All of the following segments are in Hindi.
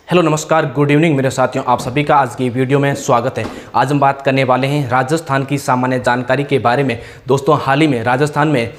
हेलो नमस्कार गुड इवनिंग मेरे साथियों, आप सभी का आज की वीडियो में स्वागत है। आज हम बात करने वाले हैं राजस्थान की सामान्य जानकारी के बारे में। दोस्तों, हाल ही में राजस्थान में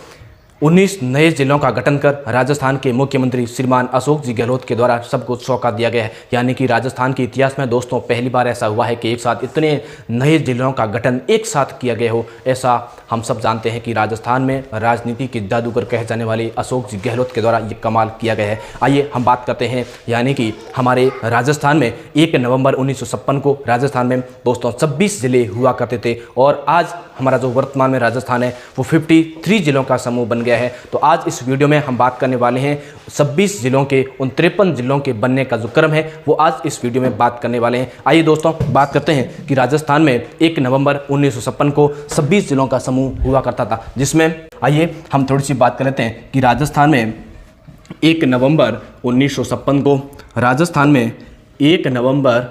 19 नए जिलों का गठन कर राजस्थान के मुख्यमंत्री श्रीमान अशोक जी गहलोत के द्वारा सबको सौंपा दिया गया है। यानी कि राजस्थान के इतिहास में दोस्तों पहली बार ऐसा हुआ है कि एक साथ इतने नए जिलों का गठन एक साथ किया गया हो। ऐसा हम सब जानते हैं कि राजस्थान में राजनीति के जादूगर कहे जाने वाले अशोक जी गहलोत के द्वारा ये कमाल किया गया है। आइए हम बात करते हैं, यानी कि हमारे राजस्थान में 1 नवंबर 1956 को राजस्थान में दोस्तों 26 जिले हुआ करते थे और आज हमारा जो वर्तमान में राजस्थान है वो 53 जिलों का समूह बन गया है। तो आज इस वीडियो में हम बात करने वाले हैं 26 जिलों के उन 53 जिलों के बनने का जो क्रम है वो आज इस वीडियो में बात करने वाले हैं। आइए दोस्तों बात करते हैं कि राजस्थान में 1 नवंबर 1956 को 26 जिलों का समूह हुआ करता था, जिसमें आइए हम थोड़ी सी बात कर लेते हैं कि राजस्थान में 1 नवंबर 1956 को राजस्थान में 1 नवंबर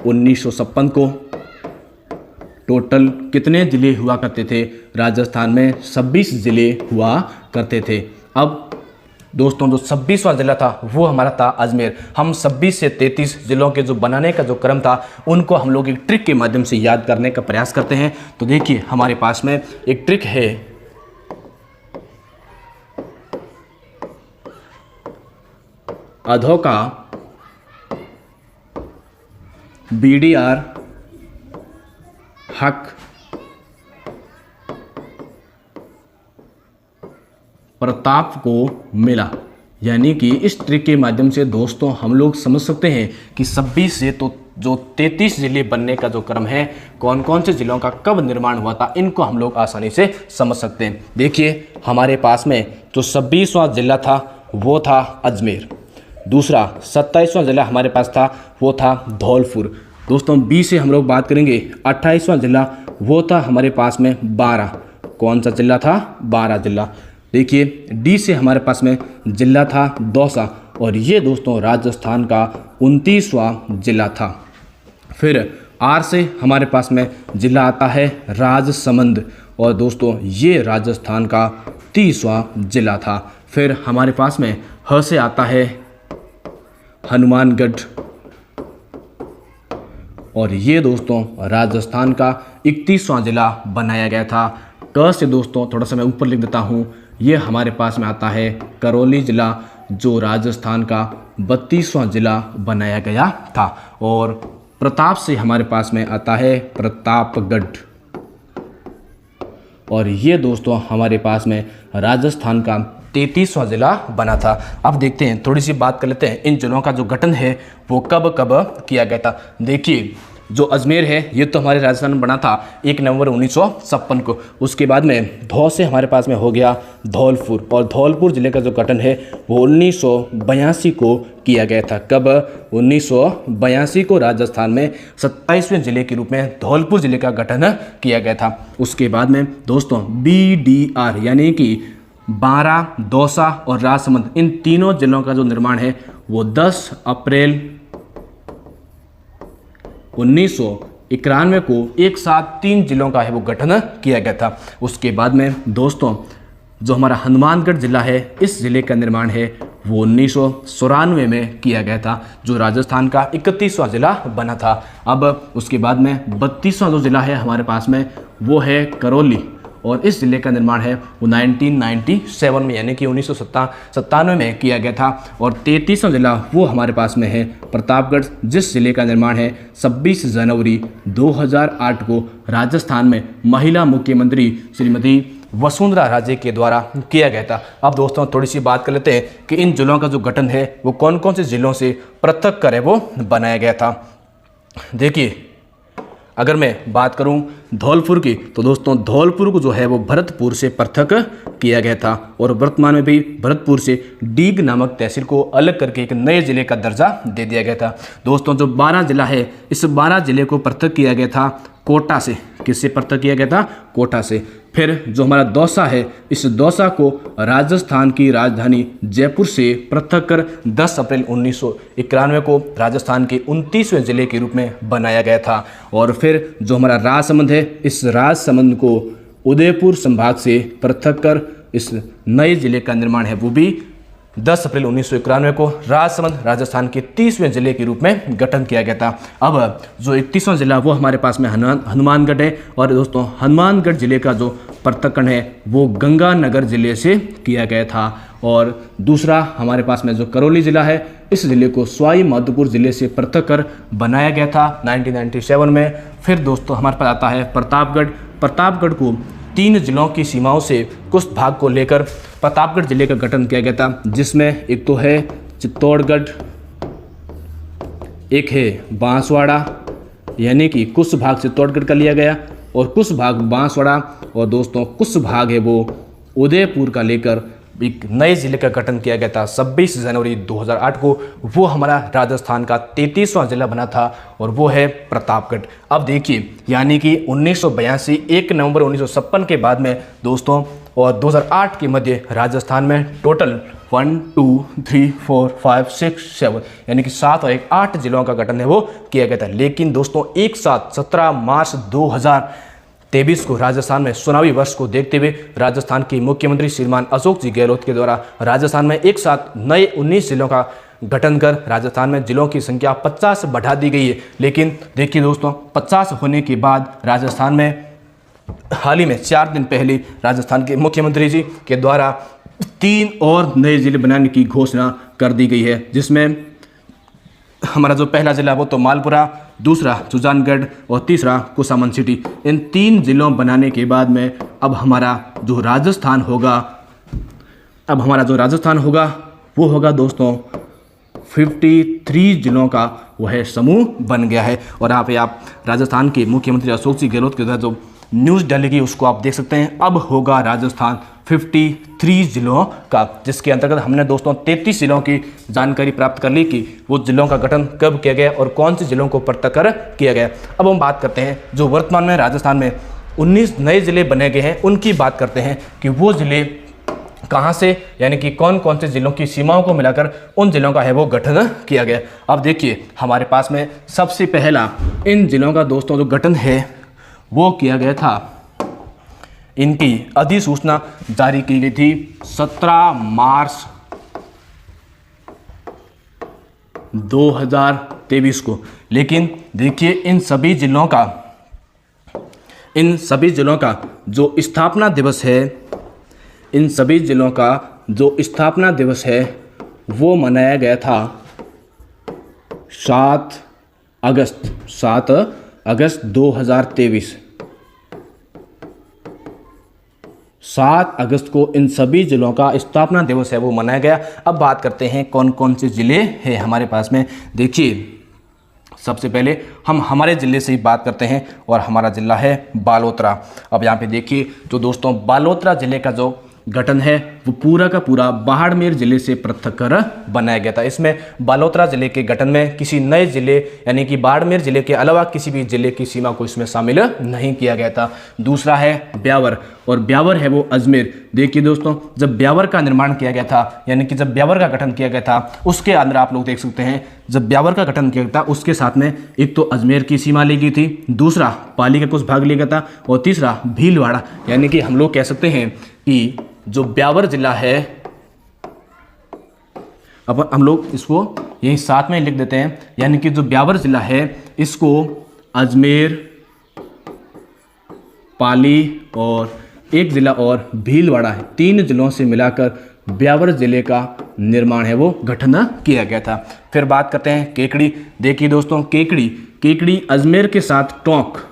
1956 को टोटल कितने ज़िले हुआ करते थे? राजस्थान में 26 ज़िले हुआ करते थे। अब दोस्तों जो 26वां ज़िला था वो हमारा था अजमेर। हम 26 से 33 ज़िलों के जो बनाने का जो क्रम था उनको हम लोग एक ट्रिक के माध्यम से याद करने का प्रयास करते हैं। तो देखिए हमारे पास में एक ट्रिक है। अधो का BDR हक प्रताप को मिला। यानी कि इस ट्रिक के माध्यम से दोस्तों हम लोग समझ सकते हैं कि 26 से तो जो 33 जिले बनने का जो क्रम है, कौन कौन से जिलों का कब निर्माण हुआ था, इनको हम लोग आसानी से समझ सकते हैं। देखिए हमारे पास में जो 26वां जिला था वो था अजमेर। दूसरा 27वां जिला हमारे पास था वो था धौलपुर। दोस्तों बी से हम लोग बात करेंगे, 28वां जिला वो था हमारे पास में 12। कौन सा जिला था? 12 जिला। देखिए डी से हमारे पास में जिला था दौसा और ये दोस्तों राजस्थान का 29वां जिला था। फिर आर से हमारे पास में जिला आता है राजसमंद और दोस्तों ये राजस्थान का 30वां जिला था। फिर हमारे पास में ह से आता है हनुमानगढ़ और ये दोस्तों राजस्थान का 31वां जिला बनाया गया था। क से दोस्तों थोड़ा सा मैं ऊपर लिख देता हूँ, ये हमारे पास में आता है करौली जिला जो राजस्थान का 32वां जिला बनाया गया था। और प्रताप से हमारे पास में आता है प्रतापगढ़ और ये दोस्तों हमारे पास में राजस्थान का 33वां जिला बना था। अब देखते हैं, थोड़ी सी बात कर लेते हैं इन जिलों का जो गठन है वो कब कब किया गया था। देखिए जो अजमेर है ये तो हमारे राजस्थान में बना था 1 नवंबर 1956 को। उसके बाद में धौ से हमारे पास में हो गया धौलपुर और धौलपुर ज़िले का जो गठन है वो 1982 को किया गया था। कब? 1982 को राजस्थान में 27वें ज़िले के रूप में धौलपुर ज़िले का गठन किया गया था। उसके बाद में दोस्तों BDR यानी कि 12, दौसा और राजसमंद, इन तीनों जिलों का जो निर्माण है वो 10 अप्रैल 1991 को एक साथ 3 जिलों का है वो गठन किया गया था। उसके बाद में दोस्तों जो हमारा हनुमानगढ़ जिला है इस जिले का निर्माण है वो 1994 में किया गया था, जो राजस्थान का 31वां जिला बना था। अब उसके बाद में 32वां जो जिला है हमारे पास में वो है करौली और इस ज़िले का निर्माण है वो 1997 में यानी कि 1997 में किया गया था। और 33वां ज़िला वो हमारे पास में है प्रतापगढ़, जिस ज़िले का निर्माण है 26 जनवरी 2008 को राजस्थान में महिला मुख्यमंत्री श्रीमती वसुंधरा राजे के द्वारा किया गया था। अब दोस्तों थोड़ी सी बात कर लेते हैं कि इन जिलों का जो गठन है वो कौन कौन से ज़िलों से पृथक कर वो बनाया गया था। देखिए अगर मैं बात करूं धौलपुर की तो दोस्तों धौलपुर को जो है वो भरतपुर से पृथक किया गया था और वर्तमान में भी भरतपुर से डीग नामक तहसील को अलग करके एक नए ज़िले का दर्जा दे दिया गया था। दोस्तों जो 12 ज़िला है इस 12 ज़िले को पृथक किया गया था कोटा से। किससे पृथक किया गया था? कोटा से। फिर जो हमारा दौसा है इस दौसा को राजस्थान की राजधानी जयपुर से पृथक कर 10 अप्रैल 1991 को राजस्थान के 29वें ज़िले के रूप में बनाया गया था। और फिर जो हमारा राजसमंद है इस राजसमंद को उदयपुर संभाग से पृथक कर इस नए जिले का निर्माण है वो भी 10 अप्रैल 1991 को राजसमंद राजस्थान के 30वें जिले के रूप में गठन किया गया था। अब जो 31वां जिला वो हमारे पास में हनुमानगढ़ है। और दोस्तों हनुमानगढ़ जिले का जो पृथक्करण है वो गंगानगर जिले से किया गया था। और दूसरा हमारे पास में जो करौली जिला है, इस जिले को सवाई माधोपुर जिले से पृथक कर बनाया गया था 1997 में। फिर दोस्तों हमारे पास आता है प्रतापगढ़। प्रतापगढ़ को 3 जिलों की सीमाओं से कुछ भाग को लेकर प्रतापगढ़ जिले का गठन किया गया था, जिसमें एक तो है चित्तौड़गढ़, एक है बांसवाड़ा, यानी कि कुछ भाग चित्तौड़गढ़ का लिया गया और कुछ भाग बांसवाड़ा, और दोस्तों कुछ भाग है वो उदयपुर का लेकर एक नए जिले का गठन किया गया था 26 जनवरी 2008 को। वो हमारा राजस्थान का 33वां जिला बना था और वो है प्रतापगढ़। अब देखिए, यानी कि 1982 1 नवंबर 1956 के बाद में दोस्तों और 2008 के मध्य राजस्थान में टोटल 1 2 3 4 5 6 7 यानी कि 7 और 1 8 जिलों का गठन है वो किया गया था। लेकिन दोस्तों एक साथ 17 मार्च 2023 को राजस्थान में चुनावी वर्ष को देखते हुए राजस्थान के मुख्यमंत्री श्रीमान अशोक जी गहलोत के द्वारा राजस्थान में एक साथ नए 19 जिलों का गठन कर राजस्थान में जिलों की संख्या 50 बढ़ा दी गई है। लेकिन देखिए दोस्तों, 50 होने के बाद राजस्थान में हाल ही में 4 दिन पहले राजस्थान के मुख्यमंत्री जी के द्वारा 3 और नए जिले बनाने की घोषणा कर दी गई है, जिसमें हमारा जो पहला जिला वो तो मालपुरा, दूसरा सुजानगढ़ और तीसरा कुसामन सिटी। इन 3 जिलों बनाने के बाद में अब हमारा जो राजस्थान होगा वो होगा दोस्तों 53 जिलों का वह समूह बन गया है। और यहाँ पे आप राजस्थान के मुख्यमंत्री अशोक जी गहलोत के द्वारा जो न्यूज़ डालेगी उसको आप देख सकते हैं। अब होगा राजस्थान 53 जिलों का, जिसके अंतर्गत हमने दोस्तों 33 जिलों की जानकारी प्राप्त कर ली कि वो जिलों का गठन कब किया गया और कौन से जिलों को पृथक कर किया गया। अब हम बात करते हैं जो वर्तमान में राजस्थान में 19 नए जिले बने गए हैं, उनकी बात करते हैं कि वो जिले कहाँ से, यानी कि कौन कौन से जिलों की सीमाओं को मिलाकर उन जिलों का है वो गठन किया गया। अब देखिए, हमारे पास में सबसे पहला इन जिलों का दोस्तों जो गठन है वो किया गया था, इनकी अधिसूचना जारी की गई थी 17 मार्च 2023 को। लेकिन देखिए, इन सभी जिलों का जो स्थापना दिवस है वो मनाया गया था 7 अगस्त 2023। 7 अगस्त को इन सभी जिलों का स्थापना दिवस है वो मनाया गया। अब बात करते हैं कौन कौन से जिले हैं हमारे पास में। देखिए, सबसे पहले हम हमारे ज़िले से ही बात करते हैं और हमारा ज़िला है बालोतरा। अब यहाँ पे देखिए, जो दोस्तों बालोतरा ज़िले का जो गठन है वो पूरा का पूरा बाड़मेर जिले से पृथक कर बनाया गया था। इसमें बालोतरा जिले के गठन में किसी नए जिले यानी कि बाड़मेर जिले के अलावा किसी भी जिले की सीमा को इसमें शामिल नहीं किया गया था। दूसरा है ब्यावर, और ब्यावर है वो अजमेर। देखिए दोस्तों, जब ब्यावर का निर्माण किया गया था, यानी कि जब ब्यावर का गठन किया गया था, उसके अंदर आप लोग देख सकते हैं, जब ब्यावर का गठन किया गया था उसके साथ में एक तो अजमेर की सीमा ली गई थी, दूसरा पाली का कुछ भाग लिया गया था और तीसरा भीलवाड़ा। यानी कि हम लोग कह सकते हैं कि जो ब्यावर जिला है, अब हम लोग इसको यही साथ में लिख देते हैं, यानी कि जो ब्यावर जिला है इसको अजमेर, पाली और एक जिला और भीलवाड़ा है, 3 जिलों से मिलाकर ब्यावर जिले का निर्माण है वो गठन किया गया था। फिर बात करते हैं केकड़ी। देखिए दोस्तों, केकड़ी अजमेर के साथ टोंक,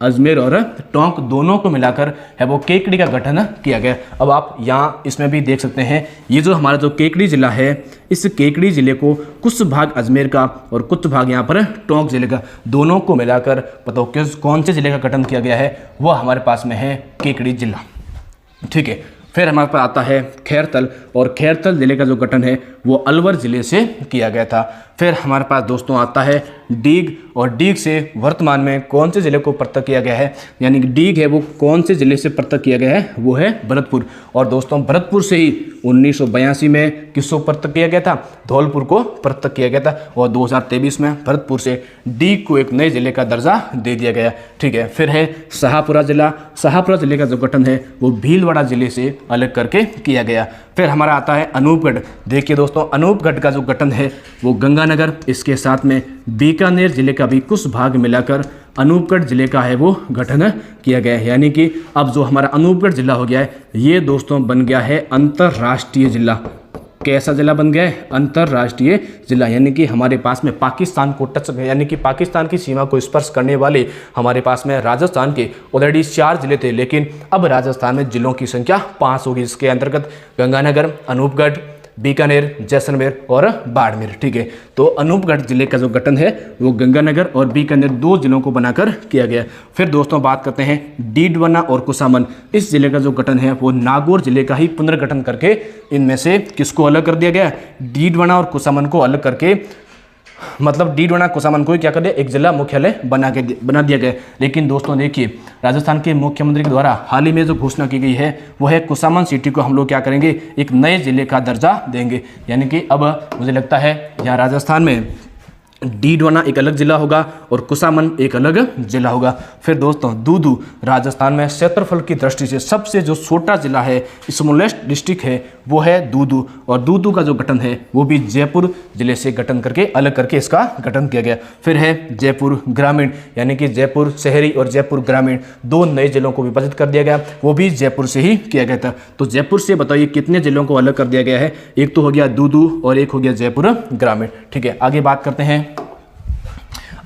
अजमेर और टोंक दोनों को मिलाकर है वो केकड़ी का गठन किया गया। अब आप यहाँ इसमें भी देख सकते हैं, ये जो हमारा जो केकड़ी जिला है, इस केकड़ी जिले को कुछ भाग अजमेर का और कुछ भाग यहाँ पर टोंक जिले का, दोनों को मिलाकर बताओ किस कौन से जिले का गठन किया गया है, वो हमारे पास में है केकड़ी जिला। ठीक है, फिर हमारे पास आता है खैरतल, और खैरतल जिले का जो गठन है वो अलवर जिले से किया गया था। फिर हमारे पास दोस्तों आता है डीग, और डीग से वर्तमान में कौन से ज़िले को पृथक किया गया है, यानी कि डीग है वो कौन से ज़िले से पृथक किया गया है, वो है भरतपुर। और दोस्तों भरतपुर से ही 1982 में किसको पृथक किया गया था, धौलपुर को पृथक किया गया था। और 2023 में भरतपुर से डीग को एक नए ज़िले का दर्जा दे दिया गया। ठीक है, फिर है शाहपुरा ज़िला। शाहपुरा ज़िले का जो गठन है वो भीलवाड़ा ज़िले से अलग करके किया गया। फिर हमारा आता है अनूपगढ़। देखिए दोस्तों, अनूपगढ़ का जो गठन है वो गंगानगर, इसके साथ में बीकानेर जिले का भी कुछ भाग मिलाकर अनूपगढ़ जिले का है वो गठन किया गया है। यानी कि अब जो हमारा अनूपगढ़ जिला हो गया है ये दोस्तों बन गया है अंतर्राष्ट्रीय जिला। कैसा जिला बन गया है, अंतर्राष्ट्रीय जिला। यानी कि हमारे पास में पाकिस्तान को टच, यानी कि पाकिस्तान की सीमा को स्पर्श करने वाले हमारे पास में राजस्थान के ऑलरेडी 4 जिले थे, लेकिन अब राजस्थान में जिलों की संख्या 5 होगी। इसके अंतर्गत गंगानगर, अनूपगढ़, बीकानेर, जैसलमेर और बाड़मेर। ठीक है, तो अनूपगढ़ जिले का जो गठन है वो गंगानगर और बीकानेर 2 जिलों को बनाकर किया गया। फिर दोस्तों बात करते हैं डीडवाना और कुसामन। इस जिले का जो गठन है वो नागौर जिले का ही पुनर्गठन करके इनमें से किसको अलग कर दिया गया, डीडवाना और कुसामन को अलग करके, मतलब डीडवाना कुसामन को क्या कर दिया, एक जिला मुख्यालय बना दिया गया। लेकिन दोस्तों देखिए, राजस्थान के मुख्यमंत्री के द्वारा हाल ही में जो घोषणा की गई है वो है कुसामन सिटी को हम लोग क्या करेंगे, एक नए जिले का दर्जा देंगे। यानी कि अब मुझे लगता है यहाँ राजस्थान में डीडवाना एक अलग जिला होगा और कुसामन एक अलग जिला होगा। फिर दोस्तों दूदू, राजस्थान में क्षेत्रफल की दृष्टि से सबसे जो छोटा जिला है, स्मॉलेस्ट डिस्ट्रिक्ट है वो है दूदू। और दूदू का जो गठन है वो भी जयपुर जिले से गठन करके अलग करके इसका गठन किया गया। फिर है जयपुर ग्रामीण, यानी कि जयपुर शहरी और जयपुर ग्रामीण 2 नए जिलों को विभाजित कर दिया गया, वो भी जयपुर से ही किया गया था। तो जयपुर से बताइए कितने जिलों को अलग कर दिया गया है, एक तो हो गया दूदू और एक हो गया जयपुर ग्रामीण। ठीक है, आगे बात करते हैं।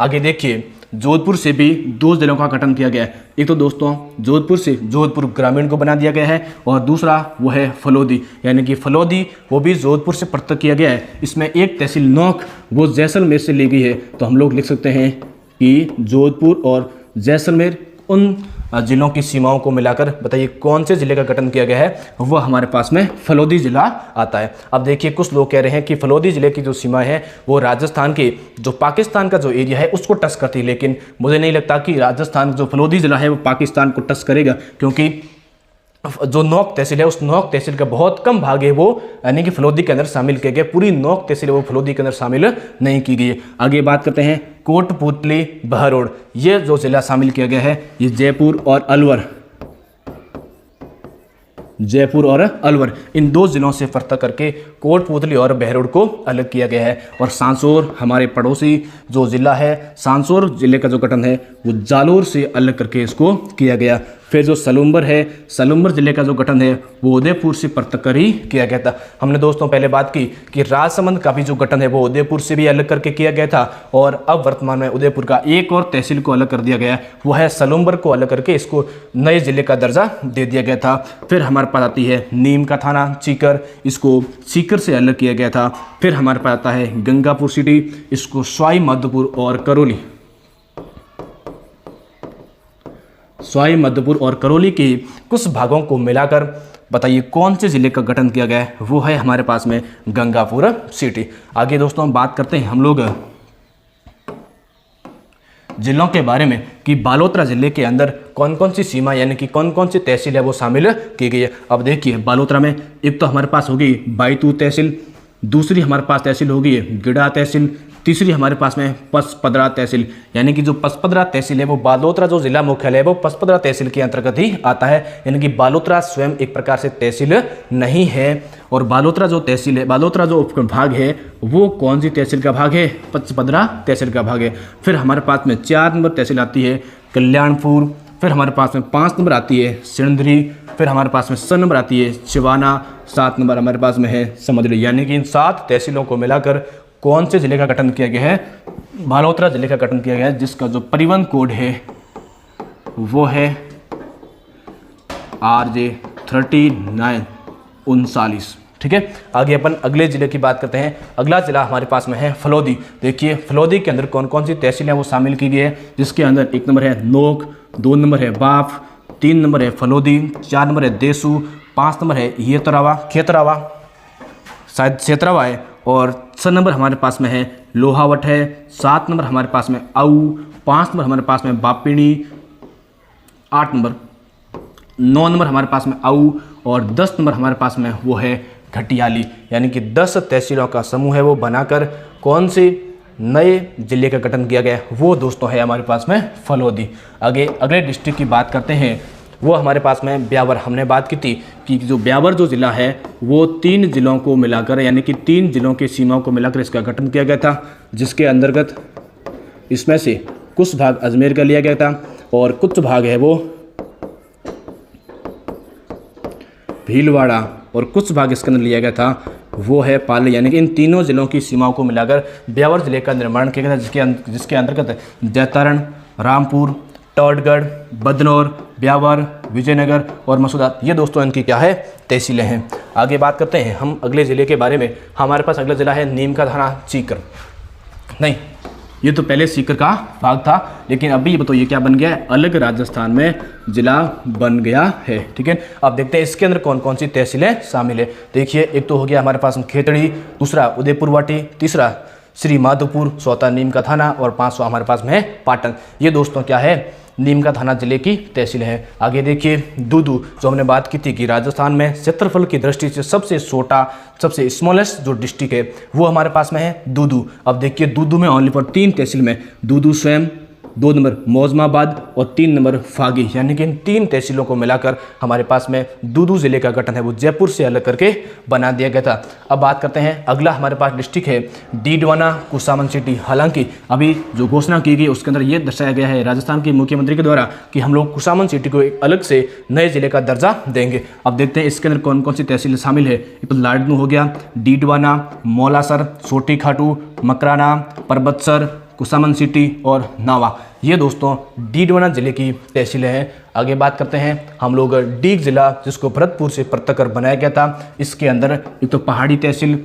आगे देखिए, जोधपुर से भी 2 जिलों का गठन किया गया है। एक तो दोस्तों जोधपुर से जोधपुर ग्रामीण को बना दिया गया है और दूसरा वो है फलोदी, यानी कि फलोदी वो भी जोधपुर से पृथक किया गया है। इसमें एक तहसील नोक वो जैसलमेर से ली गई है। तो हम लोग लिख सकते हैं कि जोधपुर और जैसलमेर उन जिलों की सीमाओं को मिलाकर बताइए कौन से जिले का गठन किया गया है, वो हमारे पास में फलोदी जिला आता है। अब देखिए, कुछ लोग कह रहे हैं कि फलोदी जिले की जो सीमा है वो राजस्थान के जो पाकिस्तान का जो एरिया है उसको टच करती है, लेकिन मुझे नहीं लगता कि राजस्थान जो फलोदी जिला है वो पाकिस्तान को टच करेगा, क्योंकि जो नोक तहसील है उस नोक तहसील का बहुत कम भाग है वो यानी कि फलोदी के अंदर शामिल किया गया। पूरी नोक तहसील वो फलोदी के अंदर शामिल नहीं की गई है। आगे बात करते हैं कोटपुतली बहरोड, ये जो जिला शामिल किया गया है ये जयपुर और अलवर, जयपुर और अलवर इन 2 जिलों से पृथक करके कोटपुतली और बहरोड को अलग किया गया है। और सांसौर हमारे पड़ोसी जो जिला है, सांसौर जिले का जो गठन है वो जालोर से अलग करके इसको किया गया। फिर जो सलूम्बर है, सलूम्बर जिले का जो गठन है वो उदयपुर से पृथक कर ही किया गया था। हमने दोस्तों पहले बात की कि राजसमंद का भी जो गठन है वो उदयपुर से भी अलग करके किया गया था, और अब वर्तमान में उदयपुर का एक और तहसील को अलग कर दिया गया, वो है सलूम्बर को अलग करके इसको नए जिले का दर्जा दे दिया गया था। फिर हमारे पास आती है नीम का थाना सीकर, इसको सीकर से अलग किया गया था। फिर हमारे पास आता है गंगापुर सिटी, इसको सवाई माधोपुर और करौली, सवाई माधोपुर और करौली के कुछ भागों को मिलाकर बताइए कौन से जिले का गठन किया गया है, वो है हमारे पास में गंगापुर सिटी। आगे दोस्तों हम बात करते हैं हम लोग जिलों के बारे में कि बालोतरा जिले के अंदर कौन कौन सी सीमा यानी कि कौन कौन सी तहसील है वो शामिल की गई है। अब देखिए, बालोतरा में एक तो हमारे पास होगी बायतू तहसील, दूसरी हमारे पास तहसील होगी गिडा तहसील, तीसरी हमारे पास में पचपदरा तहसील, यानी कि जो पचपदरा तहसील है वो बालोतरा जो जिला मुख्यालय है वो पचपदरा तहसील के अंतर्गत ही आता है। यानी कि बालोतरा स्वयं एक प्रकार से तहसील नहीं है। और बालोतरा जो तहसील है, बालोतरा जो उपभाग है वो कौन सी तहसील का भाग है, पचपदरा तहसील का भाग है। फिर हमारे पास में 4 नंबर तहसील आती है कल्याणपुर, फिर हमारे पास में 5 नंबर आती है सिंधरी, फिर हमारे पास में 6 नंबर आती है चिवाना, 7 नंबर हमारे पास में है समदड़ी। यानी कि इन 7 तहसीलों को मिलाकर कौन से जिले का गठन किया गया है, बालोतरा जिले का गठन किया गया है, जिसका जो परिवहन कोड है वो है RJ 3939। ठीक है, आगे अपन अगले जिले की बात करते हैं। अगला जिला हमारे पास में है फलोदी। देखिए फलोदी के अंदर कौन कौन सी तहसीलें वो शामिल की गई है, जिसके अंदर 1 नंबर है नोक, 2 नंबर है बाफ, 3 नंबर है फलोदी, 4 नंबर है देसू, 5 नंबर है येतरावा, खेतरावा शायद क्षेत्रावा है, और 6 नंबर हमारे पास में है लोहावट है, 7 नंबर हमारे पास में आऊ, 5 नंबर हमारे पास में बापिणी, 8 नंबर 9 नंबर हमारे पास में आऊ और 10 नंबर हमारे पास में वो है घटियाली। यानी कि 10 तहसीलों का समूह है वो बनाकर कौन से नए जिले का गठन किया गया, वो दोस्तों है हमारे पास में फलोदी। आगे अगले डिस्ट्रिक्ट की बात करते हैं, वो हमारे पास में ब्यावर। हमने बात की थी कि जो ब्यावर जो ज़िला है वो 3 जिलों को मिलाकर, यानी कि 3 जिलों की सीमाओं को मिलाकर इसका गठन किया गया था, जिसके अंतर्गत इसमें से कुछ भाग अजमेर का लिया गया था और कुछ भाग है वो भीलवाड़ा और कुछ भाग इसके अंदर लिया गया था वो है पाली। यानी कि इन तीनों जिलों की सीमाओं को मिलाकर ब्यावर जिले का निर्माण किया गया था, जिसके अंतर्गत जैतारण, रामपुर, टॉडगढ़, बदनौर, ब्यावर, विजयनगर और मसूदा, ये दोस्तों इनकी क्या है तहसीलें हैं। आगे बात करते हैं हम अगले ज़िले के बारे में। हमारे पास अगला ज़िला है नीम का थाना सीकर। नहीं, ये तो पहले सीकर का भाग था, लेकिन अभी ये बताइए क्या बन गया है, अलग राजस्थान में जिला बन गया है। ठीक है, अब देखते हैं इसके अंदर कौन कौन सी तहसीलें शामिल है। देखिए, एक तो हो गया हमारे पास खेतड़ी, दूसरा उदयपुरवाटी, तीसरा श्री माधोपुर, चौथा नीम का थाना और 5वां हमारे पास में है पाटन। ये दोस्तों क्या है नीम का थाना जिले की तहसील है। आगे देखिए दूदू, जो हमने बात की थी कि राजस्थान में क्षेत्रफल की दृष्टि से सबसे छोटा, सबसे स्मॉलेस्ट जो डिस्ट्रिक्ट है वो हमारे पास में है दूदू। अब देखिए दूदू में ओनली फॉर 3 तहसील में दूदू स्वयं, 2 नंबर मौजमाबाद और 3 नंबर फागी, यानी कि इन 3 तहसीलों को मिलाकर हमारे पास में दूदू जिले का गठन है वो जयपुर से अलग करके बना दिया गया था। अब बात करते हैं अगला हमारे पास डिस्ट्रिक्ट है डीडवाना कुसामन सिटी। हालांकि अभी जो घोषणा की गई उसके अंदर ये दर्शाया गया है राजस्थान के मुख्यमंत्री के द्वारा कि हम लोग कुसामन सिटी को एक अलग से नए जिले का दर्जा देंगे। अब देखते हैं इसके अंदर कौन कौन सी तहसील शामिल है। तो लाडनू हो गया, डीडवाना, मौलासर, छोटी खाटू, मकराना, परबतसर, कुसामन सिटी और नावा, ये दोस्तों डीडवाना जिले की तहसीलें हैं। आगे बात करते हैं हम लोग डीग जिला, जिसको भरतपुर से पृथक कर बनाया गया था। इसके अंदर एक तो पहाड़ी तहसील,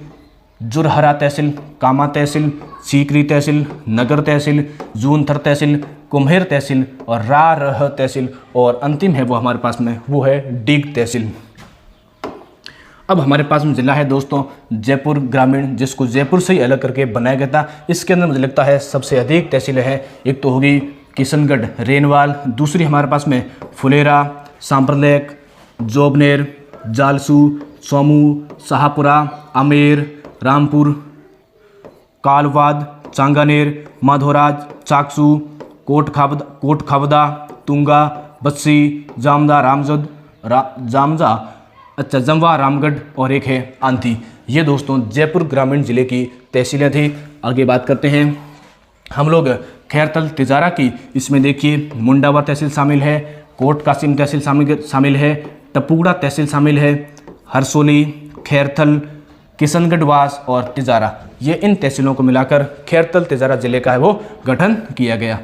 जुरहरा तहसील, कामा तहसील, सीकरी तहसील, नगर तहसील, जूनथर तहसील, कुम्हेर तहसील और रारह तहसील और अंतिम है वो हमारे पास में वो है डीग तहसील। अब हमारे पास में जिला है दोस्तों जयपुर ग्रामीण, जिसको जयपुर से ही अलग करके बनाया गया था। इसके अंदर मुझे लगता है सबसे अधिक तहसीलें हैं। एक तो होगी किशनगढ़, रेनवाल, दूसरी हमारे पास में फुलेरा, सांप्रलेख, जोबनेर, जालसू, सोमू, शाहपुरा, आमेर, रामपुर, कालवाद, चांगानेर, माधोराज, चाकसू, कोटखाबदा, तुंगा, बस्सी, जामदा, जमवा, रामगढ़ और एक है आंती। ये दोस्तों जयपुर ग्रामीण जिले की तहसीलें थी। आगे बात करते हैं हम लोग खैरथल तिजारा की। इसमें देखिए मुंडावा तहसील शामिल है, कोट कासिम तहसील शामिल है, टपुगड़ा तहसील शामिल है, हरसोली, खैरथल, किशनगढ़वास और तिजारा, ये इन तहसीलों को मिलाकर खैरथल तिजारा जिले का है वो गठन किया गया।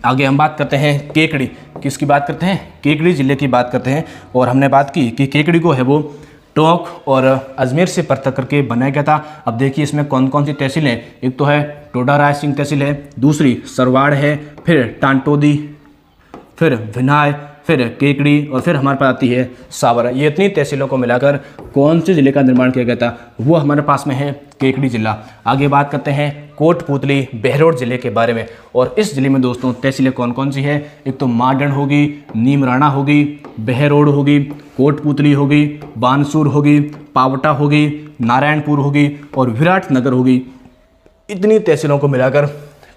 आगे हम बात करते हैं केकड़ी। किसकी बात करते हैं? केकड़ी जिले की बात करते हैं। और हमने बात की कि केकड़ी को है वो टोंक और अजमेर से पृथक करके बनाया गया था। अब देखिए इसमें कौन कौन सी तहसील है। एक तो है टोडा राय सिंह तहसील है, दूसरी सरवाड़ है, फिर टांटोदी, फिर भिनाय, फिर केकड़ी और फिर हमारे पास आती है सावरा। ये इतनी तहसीलों को मिलाकर कौन से ज़िले का निर्माण किया गया था, वो हमारे पास में है केकड़ी जिला। आगे बात करते हैं कोटपुतली बहरोड जिले के बारे में। और इस ज़िले में दोस्तों तहसीलें कौन कौन सी है। एक तो माडन होगी, नीमराणा होगी, बहरोड होगी, कोटपुतली होगी, बानसूर होगी, पावटा होगी, नारायणपुर होगी और विराटनगर होगी। इतनी तहसीलों को मिलाकर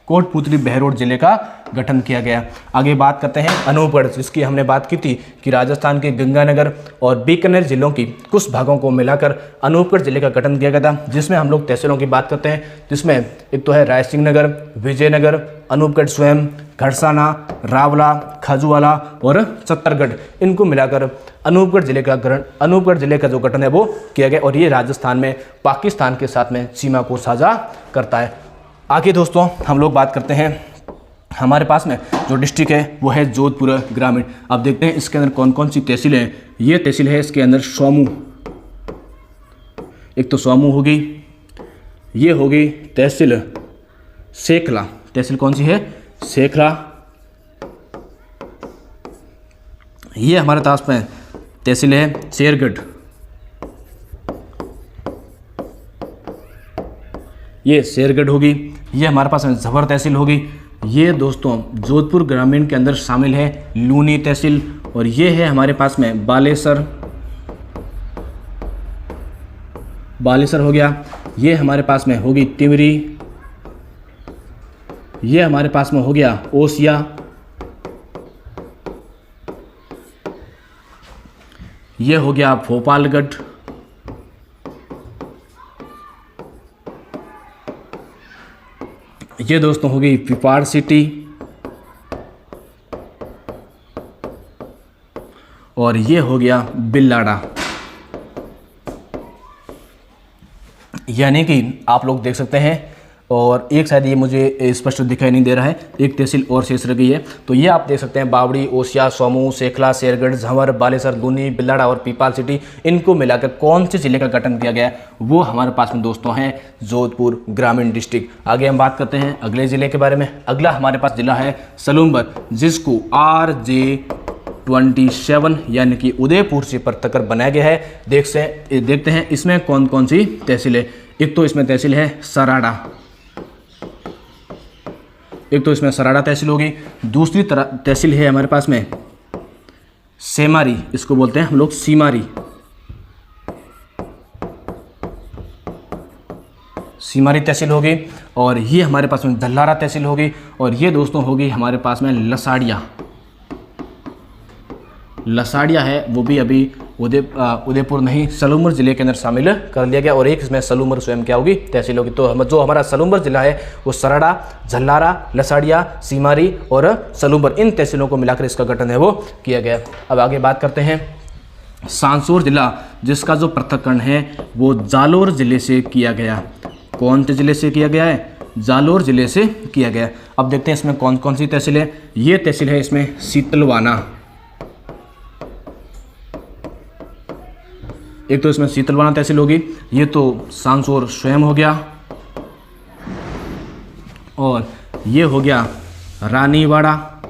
कोटपुतली बहरोड जिले का गठन किया गया। आगे बात करते हैं अनूपगढ़, जिसकी हमने बात की थी कि राजस्थान के गंगानगर और बीकानेर जिलों की कुछ भागों को मिलाकर अनूपगढ़ जिले का गठन किया गया था। जिसमें हम लोग तहसीलों की बात करते हैं, जिसमें एक तो है रायसिंह नगर, विजयनगर, अनूपगढ़ स्वयं, घड़साना, रावला, खाजूवाला और चित्तौड़गढ़, इनको मिलाकर अनूपगढ़ जिले का जो गठन है वो किया गया। और ये राजस्थान में पाकिस्तान के साथ में सीमा को साझा करता है। आगे दोस्तों हम लोग बात करते हैं, हमारे पास में जो डिस्ट्रिक्ट है वो है जोधपुर ग्रामीण। अब देखते हैं इसके अंदर कौन कौन सी तहसीलें हैं। ये तहसील है इसके अंदर सोमू, एक तो सोमू होगी, ये होगी तहसील सेखला। तहसील कौन सी है? सेखला। ये हमारे पास में तहसील है शेरगढ़। ये शेरगढ़ होगी, ये हमारे पास में झवर तहसील होगी, ये दोस्तों जोधपुर ग्रामीण के अंदर शामिल है लूनी तहसील, और ये है हमारे पास में बालेसर हो गया, ये हमारे पास में होगी तिमरी, ये हमारे पास में हो गया ओसिया, ये हो गया भोपालगढ़, ये दोस्तों हो गई पिपाड़ सिटी, और ये हो गया बिल्लाड़ा। यानी कि आप लोग देख सकते हैं, और एक शायद ये मुझे स्पष्ट दिखाई नहीं दे रहा है, एक तहसील और शेष रह गई है। तो ये आप देख सकते हैं बावड़ी, ओसिया, सोमू, सेखला, शेरगढ़, झंवर, बालेसर, लूनी, बिल्लाड़ा और पीपाल सिटी, इनको मिलाकर कौन से जिले का गठन किया गया है, वो हमारे पास में दोस्तों है जोधपुर ग्रामीण डिस्ट्रिक्ट। आगे हम बात करते हैं अगले जिले के बारे में। अगला हमारे पास जिला है सलूम्बर, जिसको RJ27 यानी कि उदयपुर से पृथक कर बनाया गया है। देखते हैं इसमें कौन कौन सी तहसील है। एक तो इसमें तहसील है सराड़ा, एक तो इसमें सराड़ा तहसील होगी, दूसरी तहसील है हमारे पास में सेमारी, इसको बोलते हैं हम लोग सीमारी, सीमारी तहसील होगी, और ये हमारे पास में धल्लारा तहसील होगी, और ये दोस्तों होगी हमारे पास में लसाड़िया है, वो भी अभी उदयपुर नहीं सलूम्बर जिले के अंदर शामिल कर लिया गया, और एक इसमें सलूम्बर स्वयं क्या होगी तहसील होगी। तो जो हमारा सलूम्बर जिला है वो सराड़ा, झल्लारा, लसाड़िया, सीमारी और सलूम्बर, इन तहसीलों को मिलाकर इसका गठन है वो किया गया। अब आगे बात करते हैं सांसौर जिला, जिसका जो पृथक्करण है वो जालोर जिले से किया गया। कौन से जिले से किया गया है? जालोर जिले से किया गया। अब देखते हैं इसमें कौन कौन सी तहसील है। ये तहसील है इसमें सीतलवाना, एक तो इसमें सीतलवाना तहसील होगी, ये तो सांसौर स्वयं हो गया, और ये हो गया रानीवाड़ा,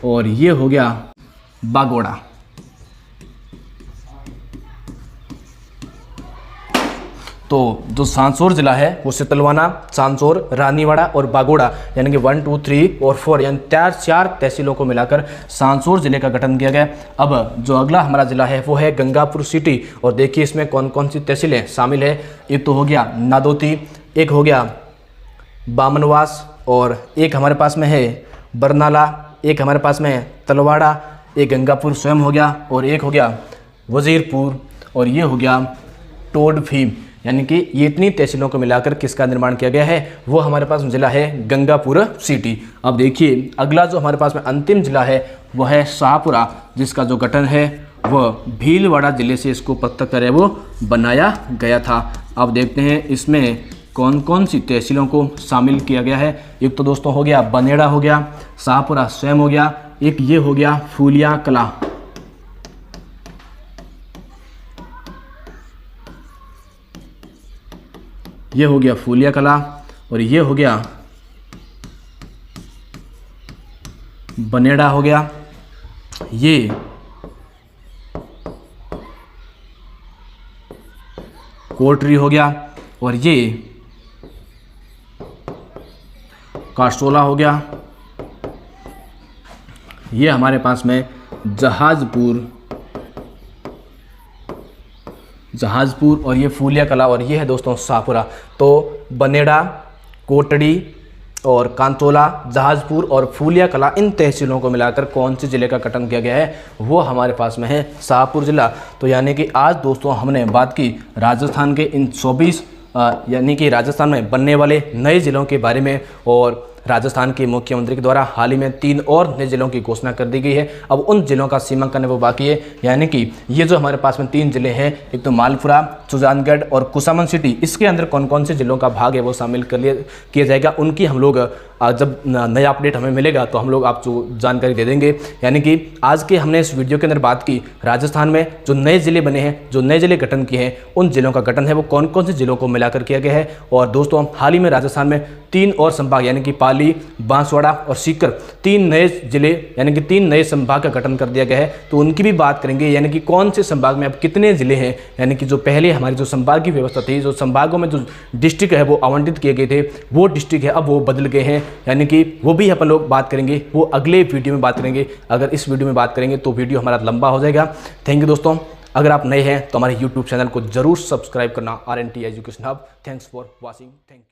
और ये हो गया बागोड़ा। तो जो सांसौर जिला है वो सीतलवाना, सांसौर, रानीवाड़ा और बागोड़ा यानी कि 1, 2, 3 और 4 यानी चार तहसीलों को मिलाकर सांसौर जिले का गठन किया गया। अब जो अगला हमारा जिला है वो है गंगापुर सिटी, और देखिए इसमें कौन कौन सी तहसीलें शामिल है। एक तो हो गया नादौती, एक हो गया बामनवास, और एक हमारे पास में है बरनाला, एक हमारे पास में है तलवाड़ा, एक गंगापुर स्वयं हो गया, और एक हो गया वजीरपुर, और ये हो गया टोडफीम। यानी कि ये इतनी तहसीलों को मिलाकर किसका निर्माण किया गया है, वो हमारे पास जिला है गंगापुर सिटी। अब देखिए अगला जो हमारे पास में अंतिम जिला है वह है शाहपुरा, जिसका जो गठन है वह भीलवाड़ा जिले से इसको पृथक कर वो बनाया गया था। अब देखते हैं इसमें कौन कौन सी तहसीलों को शामिल किया गया है। एक तो दोस्तों हो गया बनेड़ा हो गया, शाहपुरा स्वयं हो गया, एक ये हो गया फूलिया कला, ये हो गया फूलिया कला, और ये हो गया बनेड़ा हो गया, ये कोटरी हो गया, और ये कास्टोला हो गया, ये हमारे पास में जहाजपुर और ये फूलिया कला, और ये है दोस्तों शाहपुरा। तो बनेड़ा, कोटड़ी और कांतोला, जहाजपुर और फूलिया कला, इन तहसीलों को मिलाकर कौन से ज़िले का गठन किया गया है, वो हमारे पास में है शाहपुर ज़िला। तो यानी कि आज दोस्तों हमने बात की राजस्थान के इन 24 यानी कि राजस्थान में बनने वाले नए ज़िलों के बारे में, और राजस्थान के मुख्यमंत्री के द्वारा हाल ही में 3 और नए जिलों की घोषणा कर दी गई है। अब उन जिलों का सीमांकन वो बाकी है, यानी कि ये जो हमारे पास में 3 जिले हैं, एक तो मालपुरा, सुजानगढ़ और कुसामन सिटी, इसके अंदर कौन कौन से जिलों का भाग है वो शामिल किया जाएगा। उनकी हम लोग जब नया अपडेट हमें मिलेगा तो हम लोग आपको जानकारी दे देंगे। यानी कि आज के हमने इस वीडियो के अंदर बात की राजस्थान में जो नए ज़िले बने हैं, जो नए ज़िले गठन किए हैं, उन ज़िलों का गठन है वो कौन कौन से ज़िलों को मिलाकर किया गया है। और दोस्तों हाल ही में राजस्थान में 3 और संभाग यानी कि पाली, बांसवाड़ा और सीकर 3 नए ज़िले यानी कि 3 नए संभाग का गठन कर दिया गया है। तो उनकी भी बात करेंगे, यानी कि कौन से संभाग में अब कितने ज़िले हैं। यानी कि जो पहले हमारी जो संभाग की व्यवस्था थी, जो संभागों में जो डिस्ट्रिक्ट है वो आवंटित किए गए थे, वो डिस्ट्रिक्ट है अब वो बदल गए हैं। यानी कि वो भी अपन लोग बात करेंगे, वो अगले वीडियो में बात करेंगे। अगर इस वीडियो में बात करेंगे तो वीडियो हमारा लंबा हो जाएगा। थैंक यू दोस्तों। अगर आप नए हैं तो हमारे यूट्यूब चैनल को जरूर सब्सक्राइब करना, RNT education hub. Thanks for watching. Thank you.